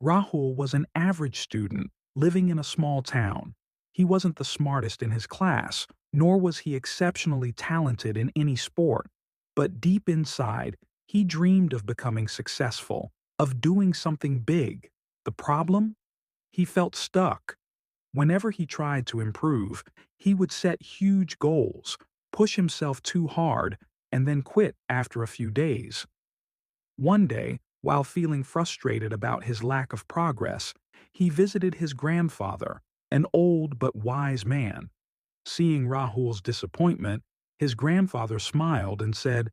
Rahul was an average student living in a small town. He wasn't the smartest in his class, nor was he exceptionally talented in any sport. But deep inside, he dreamed of becoming successful, of doing something big. The problem? He felt stuck. Whenever he tried to improve, he would set huge goals, push himself too hard, and then quit after a few days. One day, while feeling frustrated about his lack of progress, he visited his grandfather, an old but wise man. Seeing Rahul's disappointment, his grandfather smiled and said,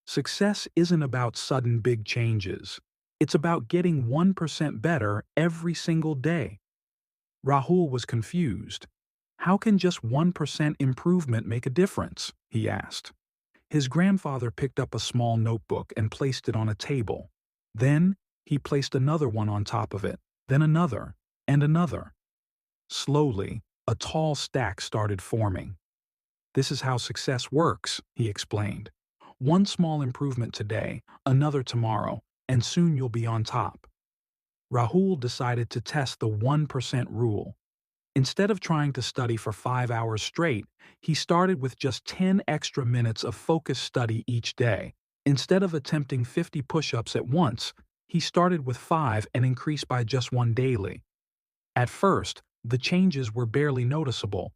"Success isn't about sudden big changes. It's about getting 1% better every single day." Rahul was confused. "How can just 1% improvement make a difference?" he asked. His grandfather picked up a small notebook and placed it on a table. Then, he placed another one on top of it, then another, and another. Slowly, a tall stack started forming. "This is how success works," he explained. "One small improvement today, another tomorrow, and soon you'll be on top." Rahul decided to test the 1% rule. Instead of trying to study for 5 hours straight, he started with just 10 extra minutes of focused study each day. Instead of attempting 50 push-ups at once, he started with 5 and increased by just one daily. At first, the changes were barely noticeable,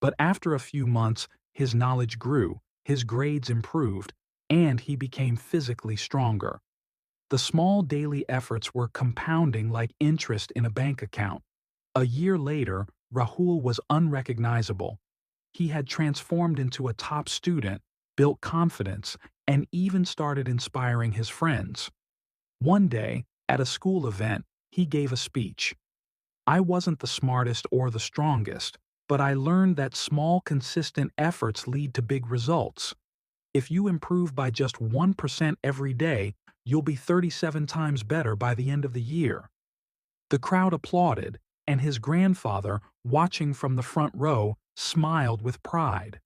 but after a few months, his knowledge grew, his grades improved, and he became physically stronger. The small daily efforts were compounding like interest in a bank account. A year later, Rahul was unrecognizable. He had transformed into a top student, built confidence, and even started inspiring his friends. One day, at a school event, he gave a speech. "I wasn't the smartest or the strongest, but I learned that small, consistent efforts lead to big results. If you improve by just 1% every day, you'll be 37 times better by the end of the year." The crowd applauded, and his grandfather, watching from the front row, smiled with pride.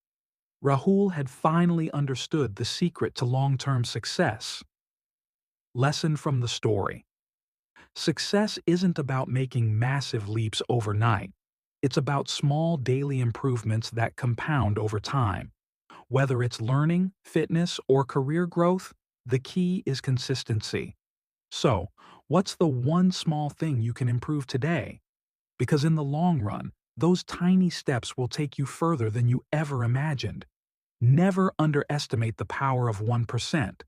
Rahul had finally understood the secret to long-term success. Lesson from the story: success isn't about making massive leaps overnight. It's about small daily improvements that compound over time. Whether it's learning, fitness, or career growth, the key is consistency. So, what's the one small thing you can improve today? Because in the long run, those tiny steps will take you further than you ever imagined. Never underestimate the power of 1%.